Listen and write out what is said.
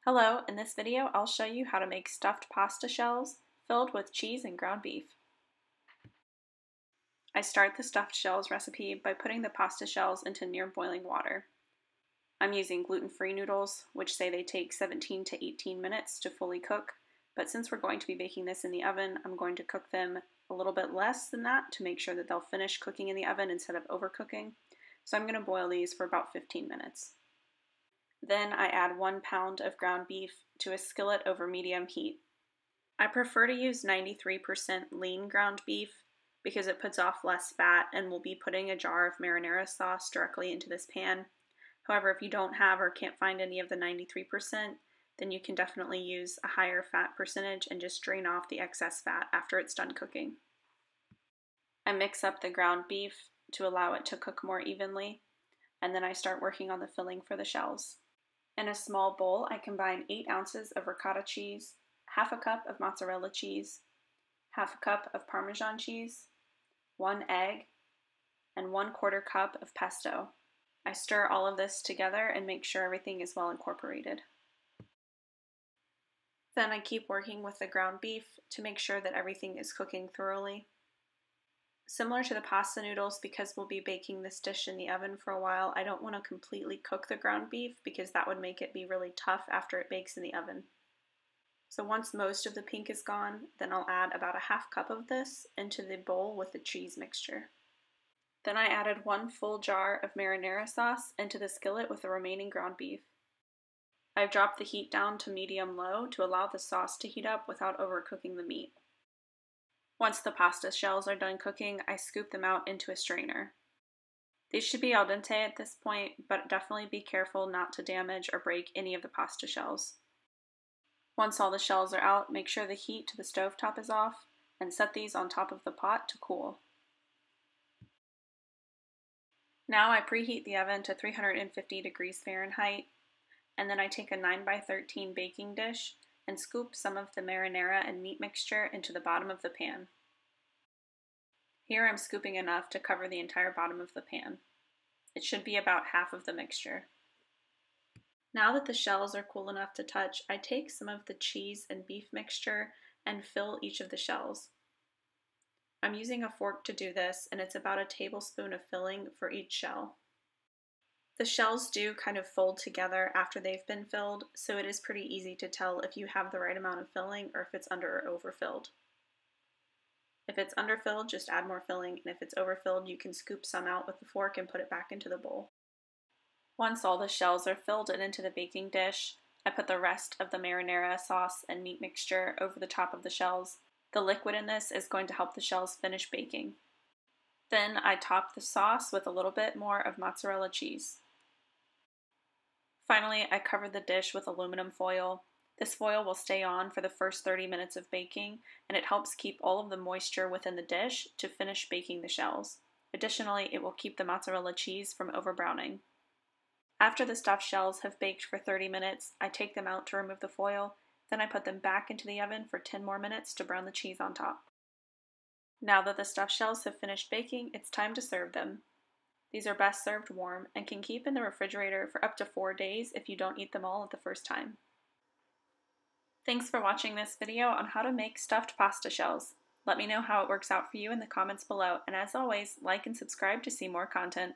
Hello, in this video I'll show you how to make stuffed pasta shells filled with cheese and ground beef. I start the stuffed shells recipe by putting the pasta shells into near boiling water. I'm using gluten-free noodles, which say they take 17 to 18 minutes to fully cook, but since we're going to be baking this in the oven, I'm going to cook them a little bit less than that to make sure that they'll finish cooking in the oven instead of overcooking. So I'm going to boil these for about 15 minutes. Then I add 1 pound of ground beef to a skillet over medium heat. I prefer to use 93% lean ground beef because it puts off less fat, and we'll be putting a jar of marinara sauce directly into this pan. However, if you don't have or can't find any of the 93%, then you can definitely use a higher fat percentage and just drain off the excess fat after it's done cooking. I mix up the ground beef to allow it to cook more evenly, and then I start working on the filling for the shells. In a small bowl, I combine 8 ounces of ricotta cheese, half a cup of mozzarella cheese, half a cup of Parmesan cheese, 1 egg, and 1/4 cup of pesto. I stir all of this together and make sure everything is well incorporated. Then I keep working with the ground beef to make sure that everything is cooking thoroughly. Similar to the pasta noodles, because we'll be baking this dish in the oven for a while, I don't want to completely cook the ground beef because that would make it be really tough after it bakes in the oven. So once most of the pink is gone, then I'll add about a half cup of this into the bowl with the cheese mixture. Then I added 1 full jar of marinara sauce into the skillet with the remaining ground beef. I've dropped the heat down to medium-low to allow the sauce to heat up without overcooking the meat. Once the pasta shells are done cooking, I scoop them out into a strainer. These should be al dente at this point, but definitely be careful not to damage or break any of the pasta shells. Once all the shells are out, make sure the heat to the stovetop is off and set these on top of the pot to cool. Now I preheat the oven to 350 degrees Fahrenheit, and then I take a 9x13 baking dish and scoop some of the marinara and meat mixture into the bottom of the pan. Here I'm scooping enough to cover the entire bottom of the pan. It should be about half of the mixture. Now that the shells are cool enough to touch, I take some of the cheese and beef mixture and fill each of the shells. I'm using a fork to do this, and it's about a tablespoon of filling for each shell. The shells do kind of fold together after they've been filled, so it is pretty easy to tell if you have the right amount of filling or if it's under or overfilled. If it's underfilled, just add more filling, and if it's overfilled, you can scoop some out with the fork and put it back into the bowl. Once all the shells are filled and into the baking dish, I put the rest of the marinara sauce and meat mixture over the top of the shells. The liquid in this is going to help the shells finish baking. Then I top the sauce with a little bit more of mozzarella cheese. Finally, I cover the dish with aluminum foil. This foil will stay on for the first 30 minutes of baking, and it helps keep all of the moisture within the dish to finish baking the shells. Additionally, it will keep the mozzarella cheese from overbrowning. After the stuffed shells have baked for 30 minutes, I take them out to remove the foil, then I put them back into the oven for 10 more minutes to brown the cheese on top. Now that the stuffed shells have finished baking, it's time to serve them. These are best served warm and can keep in the refrigerator for up to 4 days if you don't eat them all at the first time. Thanks for watching this video on how to make stuffed pasta shells. Let me know how it works out for you in the comments below, and as always, like and subscribe to see more content.